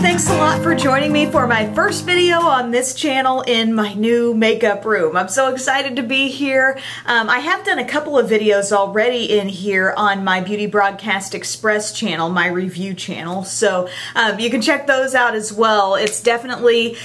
thanks a lot for joining me for my first video on this channel in my new makeup room. I'm so excited to be here. I have done a couple of videos already in here on my Beauty Broadcast Express channel, my review channel, so you can check those out as well. It's definitely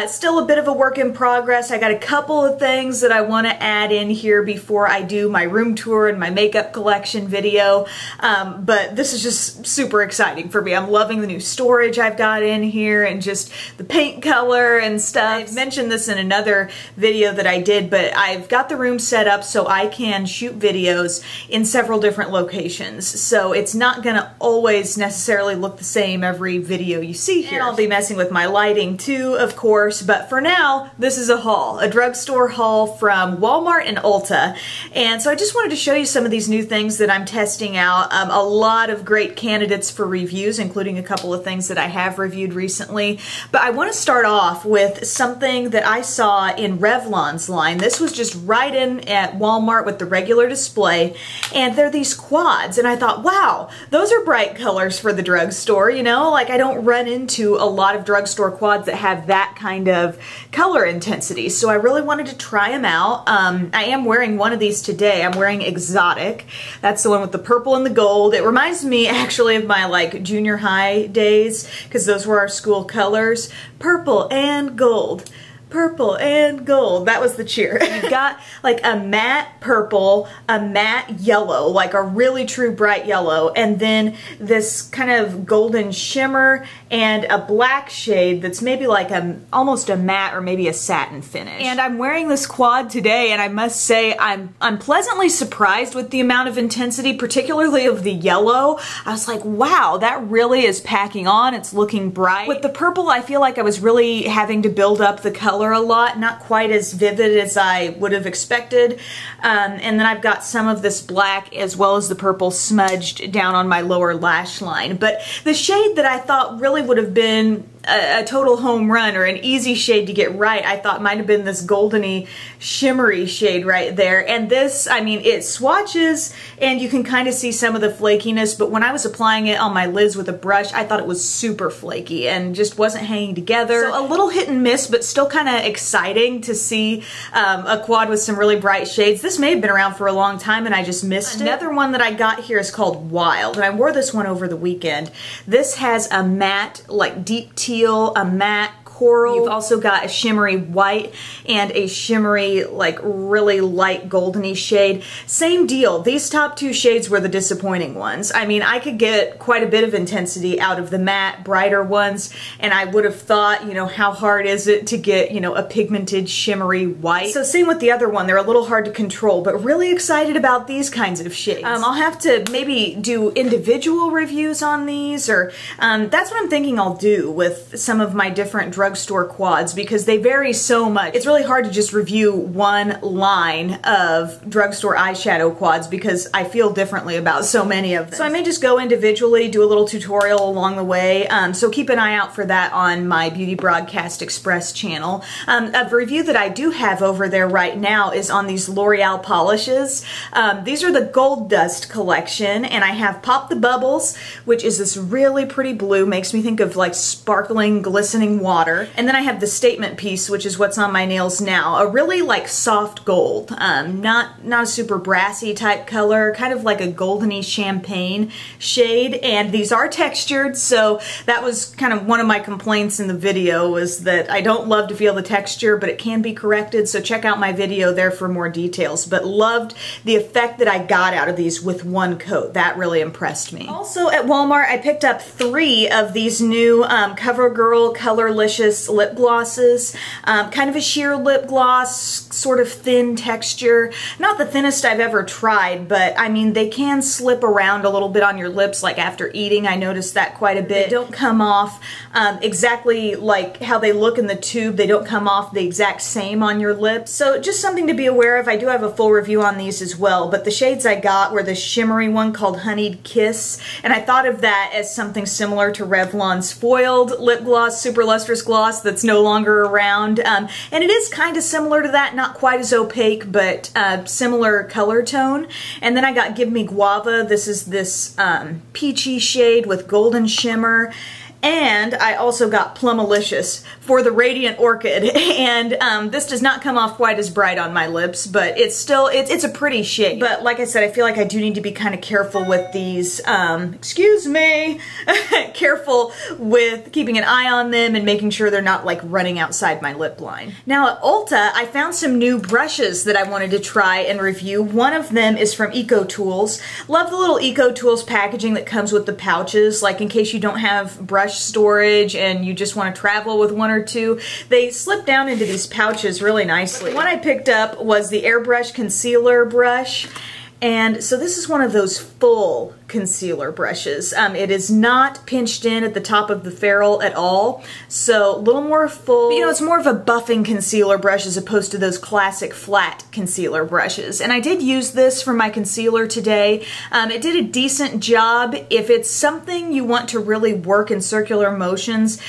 still a bit of a work in progress. I got a couple of things that I want to add in here before I do my room tour and my makeup collection video, but this is just super exciting for me. I'm loving the new storage I've got in here and just the paint color and stuff. I've mentioned this in another video that I did, but I've got the room set up so I can shoot videos in several different locations. So it's not gonna always necessarily look the same every video you see here. And I'll be messing with my lighting too, of course, but for now, this is a haul, a drugstore haul from Walmart and Ulta. And so I just wanted to show you some of these new things that I'm testing out. A lot of great candidates for reviews, including a couple of things that I have reviewed recently, but I want to start off with something that I saw in Revlon's line. This was just right in at Walmart with the regular display, and they're these quads, and I thought, wow, those are bright colors for the drugstore, you know, like I don't run into a lot of drugstore quads that have that kind of color intensity, so I really wanted to try them out. I am wearing one of these today. I'm wearing Exotic. That's the one with the purple and the gold. It reminds me actually of my like junior high days, because those were our school colors. Purple and gold. Purple and gold. That was the cheer. You've got like a matte purple, a matte yellow, like a really true bright yellow, and then this kind of golden shimmer and a black shade that's maybe like almost a matte or maybe a satin finish. And I'm wearing this quad today, and I must say I'm pleasantly surprised with the amount of intensity, particularly of the yellow. I was like, wow, that really is packing on. It's looking bright. With the purple, I feel like I was really having to build up the color a lot, not quite as vivid as I would have expected. And then I've got some of this black as well as the purple smudged down on my lower lash line. But the shade that I thought really would have been a total home run or an easy shade to get right, I thought might have been this goldeny shimmery shade right there. And this, I mean, it swatches and you can kind of see some of the flakiness, but when I was applying it on my lids with a brush, I thought it was super flaky and just wasn't hanging together. So a little hit and miss, but still kind of exciting to see a quad with some really bright shades. This may have been around for a long time and I just missed it. Another one that I got here is called Wild, and I wore this one over the weekend. This has a matte, like deep teal, a matte coral. You've also got a shimmery white and a shimmery, like really light goldeny shade. Same deal. These top two shades were the disappointing ones. I mean, I could get quite a bit of intensity out of the matte, brighter ones, and I would have thought, you know, how hard is it to get, you know, a pigmented shimmery white. So same with the other one. They're a little hard to control, but really excited about these kinds of shades. I'll have to maybe do individual reviews on these, or that's what I'm thinking I'll do with some of my different drugstore quads, because they vary so much. It's really hard to just review one line of drugstore eyeshadow quads because I feel differently about so many of them. So I may just go individually, do a little tutorial along the way, so keep an eye out for that on my Beauty Broadcast Express channel. A review that I do have over there right now is on these L'Oreal polishes. These are the Gold Dust collection, and I have Pop the Bubbles, which is this really pretty blue, makes me think of like sparkling, glistening water. And then I have the Statement Piece, which is what's on my nails now. A really like soft gold, not a super brassy type color, kind of like a goldeny champagne shade. And these are textured, so that was kind of one of my complaints in the video, was that I don't love to feel the texture, but it can be corrected. So check out my video there for more details. But loved the effect that I got out of these with one coat. That really impressed me. Also at Walmart, I picked up 3 of these new CoverGirl Colorlicious lip glosses. Kind of a sheer lip gloss, sort of thin texture. Not the thinnest I've ever tried, but I mean, they can slip around a little bit on your lips, like after eating. I noticed that quite a bit. They don't come off exactly like how they look in the tube. They don't come off the exact same on your lips. So just something to be aware of. I do have a full review on these as well, but the shades I got were the shimmery one called Honeyed Kiss, and I thought of that as something similar to Revlon's foiled lip gloss, super lustrous gloss that's no longer around. And it is kind of similar to that, not quite as opaque, but similar color tone. And then I got Give Me Guava. This is this peachy shade with golden shimmer. And I also got Plumalicious for the Radiant Orchid, and this does not come off quite as bright on my lips, but it's still, it's a pretty shade. But like I said, I feel like I do need to be kind of careful with these, excuse me, careful with keeping an eye on them and making sure they're not like running outside my lip line. Now at Ulta, I found some new brushes that I wanted to try and review. One of them is from Ecotools. Love the little Ecotools packaging that comes with the pouches, like in case you don't have brush storage and you just want to travel with one or two. They slip down into these pouches really nicely. The one I picked up was the Airbrush Concealer brush. And so this is one of those full concealer brushes. It is not pinched in at the top of the ferrule at all, so a little more full. But, you know, it's more of a buffing concealer brush as opposed to those classic flat concealer brushes. And I did use this for my concealer today. It did a decent job. If it's something you want to really work in circular motions,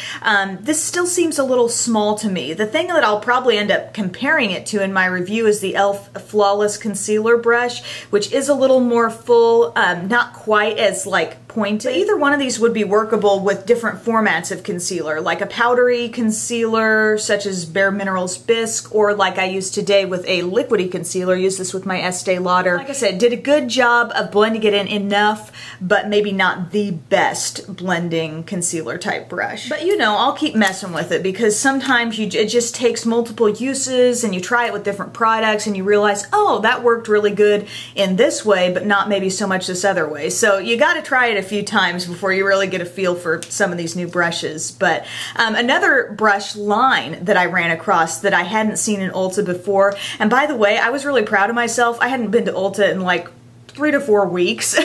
this still seems a little small to me. The thing that I'll probably end up comparing it to in my review is the e.l.f. Flawless Concealer Brush, which is a little more full, not quite as like pointed. But either one of these would be workable with different formats of concealer, like a powdery concealer such as Bare Minerals Bisque, or like I used today with a liquidy concealer. I used this with my Estee Lauder. Like I said, did a good job of blending it in enough, but maybe not the best blending concealer type brush. But you know, I'll keep messing with it because sometimes it just takes multiple uses and you try it with different products and you realize, oh, that worked really good in this way, but not maybe so much this other way. So you got to try it a few times before you really get a feel for some of these new brushes. But another brush line that I ran across that I hadn't seen in Ulta before, and by the way, I was really proud of myself. I hadn't been to Ulta in like 3 to 4 weeks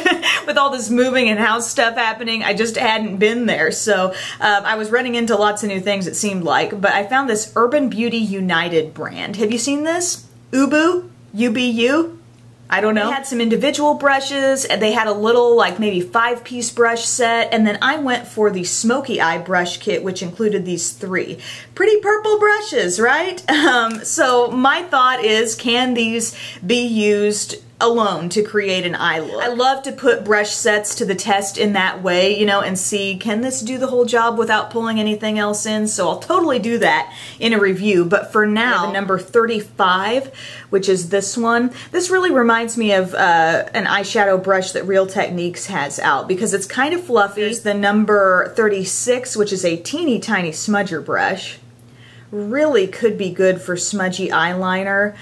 with all this moving and house stuff happening. I just hadn't been there, so I was running into lots of new things, it seemed like. But I found this Urban Beauty United brand. Have you seen this? Ubu? UBU? I don't know. They had some individual brushes, and they had a little like maybe 5-piece brush set, and then I went for the Smoky Eye brush kit, which included these 3. Pretty purple brushes, right? So my thought is, can these be used alone to create an eye look? I love to put brush sets to the test in that way, you know, and see, can this do the whole job without pulling anything else in? So I'll totally do that in a review. But for now, the number 35, which is this one, this really reminds me of an eyeshadow brush that Real Techniques has out because it's kind of fluffy. There's the number 36, which is a teeny tiny smudger brush. Really could be good for smudgy eyeliner.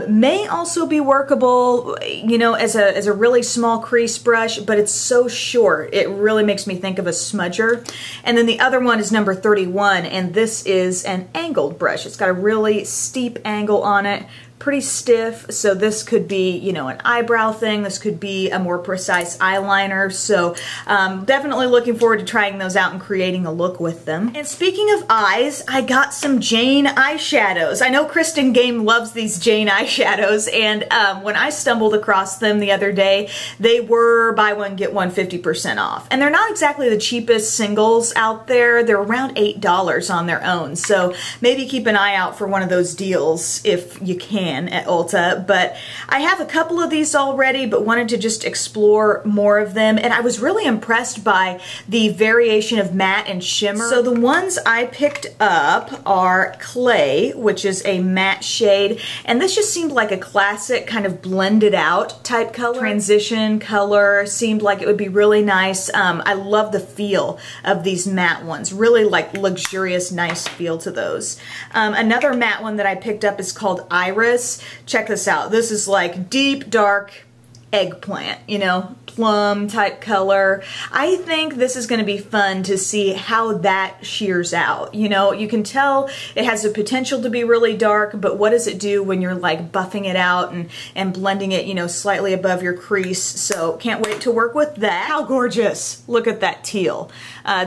May also be workable, you know, as a really small crease brush, but it's so short, it really makes me think of a smudger. And then the other one is number 31, and this is an angled brush. It's got a really steep angle on it, pretty stiff, so this could be, you know, an eyebrow thing. This could be a more precise eyeliner, so definitely looking forward to trying those out and creating a look with them. And speaking of eyes, I got some Jane eyeshadows. I know Kristen Game loves these Jane eyeshadows, and when I stumbled across them the other day, they were buy one, get one 50% off. And they're not exactly the cheapest singles out there. They're around $8 on their own, so maybe keep an eye out for one of those deals if you can at Ulta. But I have a couple of these already, but wanted to just explore more of them, and I was really impressed by the variation of matte and shimmer. So the ones I picked up are Clay, which is a matte shade, and this just seemed like a classic kind of blended out type color. Transition color seemed like it would be really nice. I love the feel of these matte ones, really like luxurious, nice feel to those. Another matte one that I picked up is called Iris. Check this out. This is like deep, dark eggplant, you know, plum type color. I think this is going to be fun to see how that shears out. You know, you can tell it has the potential to be really dark, but what does it do when you're like buffing it out and blending it, you know, slightly above your crease? So can't wait to work with that. How gorgeous. Look at that teal.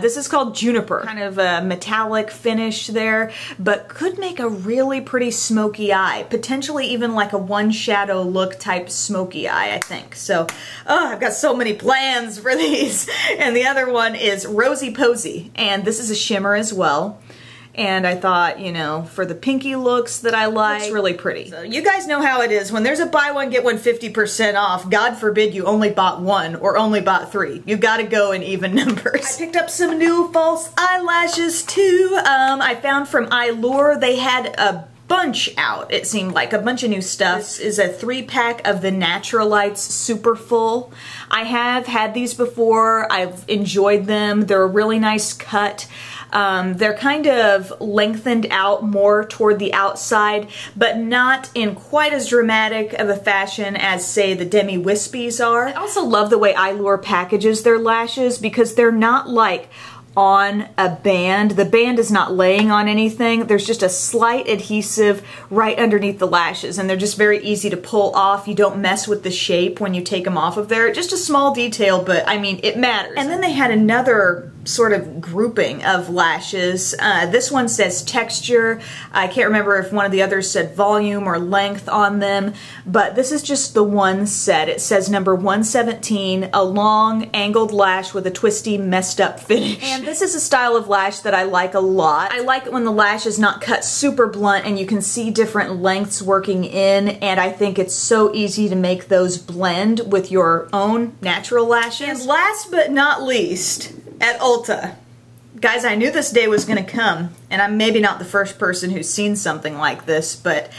This is called Juniper. Kind of a metallic finish there, but could make a really pretty smoky eye. Potentially even like a one shadow look type smoky eye, I think. So, oh, I've got so many plans for these. And the other one is Rosy Posy, and this is a shimmer as well. And I thought, you know, for the pinky looks that I like, it's really pretty. So you guys know how it is. When there's a buy one, get one 50% off, God forbid you only bought one or only bought three. You gotta go in even numbers. I picked up some new false eyelashes too. I found from Lauder, they had a bunch out, it seemed like. A bunch of new stuff. This is a 3-pack of the Naturalites Super Full. I have had these before. I've enjoyed them. They're a really nice cut. They're kind of lengthened out more toward the outside, but not in quite as dramatic of a fashion as, say, the Demi Wispies are. I also love the way Lauder packages their lashes because they're not like on a band. The band is not laying on anything. There's just a slight adhesive right underneath the lashes, and they're just very easy to pull off. You don't mess with the shape when you take them off of there. Just a small detail, but I mean, it matters. And then they had another sort of grouping of lashes. This one says texture. I can't remember if one of the others said volume or length on them, but this is just the one set. It says number 117, a long angled lash with a twisty, messed up finish. And this is a style of lash that I like a lot. I like it when the lash is not cut super blunt and you can see different lengths working in, and I think it's so easy to make those blend with your own natural lashes. And last but not least, at Ulta. Guys, I knew this day was gonna come, and I'm maybe not the first person who's seen something like this, but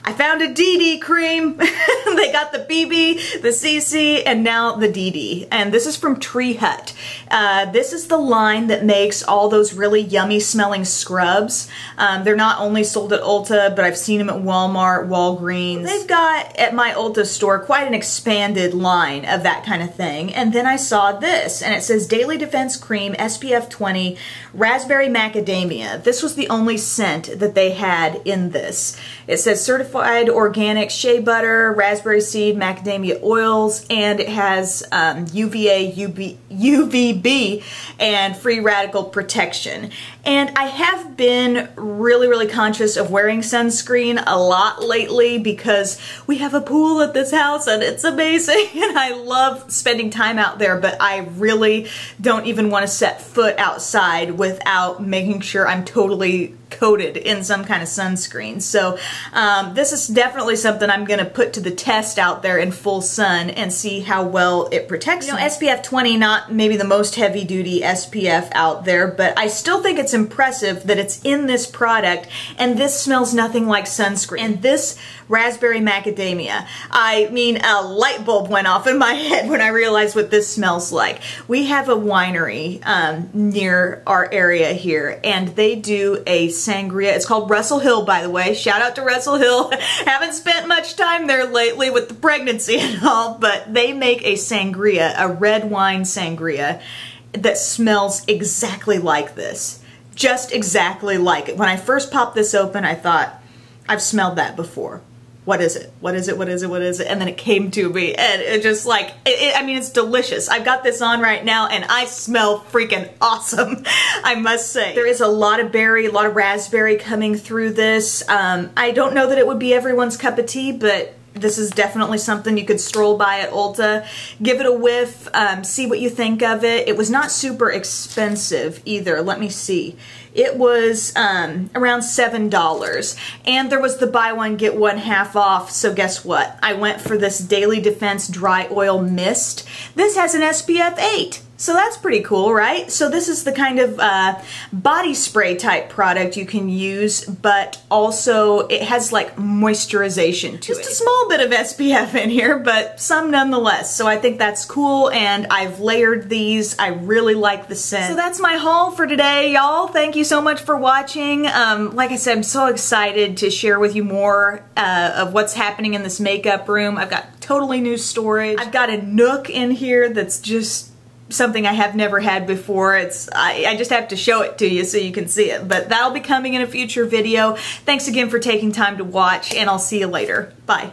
I found a DD cream. They got the BB, the CC, and now the DD. And this is from Tree Hut. This is the line that makes all those really yummy smelling scrubs. They're not only sold at Ulta, but I've seen them at Walmart, Walgreens. They've got, at my Ulta store, quite an expanded line of that kind of thing. And then I saw this, and it says Daily Defense Cream, SPF 20, Raspberry Macadamia. This was the only scent that they had in this. It says certified organic shea butter, raspberry seed, macadamia oils, and it has UVA, UVB, and free radical protection. And I have been really conscious of wearing sunscreen a lot lately because we have a pool at this house and it's amazing and I love spending time out there, but I really don't even want to set foot outside without making sure I'm totally coated in some kind of sunscreen. So this is definitely something I'm going to put to the test out there in full sun and see how well it protects me. You know, SPF 20, not maybe the most heavy duty SPF out there, but I still think it's impressive that it's in this product, and this smells nothing like sunscreen. And this raspberry macadamia, I mean, a light bulb went off in my head when I realized what this smells like. We have a winery near our area here, and they do a sangria. It's called Russell Hill, by the way. Shout out to Russell Hill. Haven't spent much time there lately with the pregnancy and all, but they make a sangria, a red wine sangria, that smells exactly like this. Just exactly like it. When I first popped this open, I thought, I've smelled that before. What is it? What is it? What is it? What is it? And then it came to me, and it just like, I mean, it's delicious. I've got this on right now, and I smell freaking awesome, I must say. There is a lot of berry, a lot of raspberry coming through this. I don't know that it would be everyone's cup of tea, but this is definitely something you could stroll by at Ulta. Give it a whiff, see what you think of it. It was not super expensive either. Let me see. It was around $7, and there was the buy one get one half off. So guess what? I went for this Daily Defense Dry Oil Mist. This has an SPF 8. So that's pretty cool, right? So this is the kind of body spray type product you can use, but also it has like moisturization to it. Just a small bit of SPF in here, but some nonetheless. So I think that's cool, and I've layered these. I really like the scent. So that's my haul for today, y'all. Thank you so much for watching. Like I said, I'm so excited to share with you more of what's happening in this makeup room. I've got totally new storage. I've got a nook in here that's just something I have never had before. I just have to show it to you so you can see it, but that'll be coming in a future video. Thanks again for taking time to watch, and I'll see you later. Bye.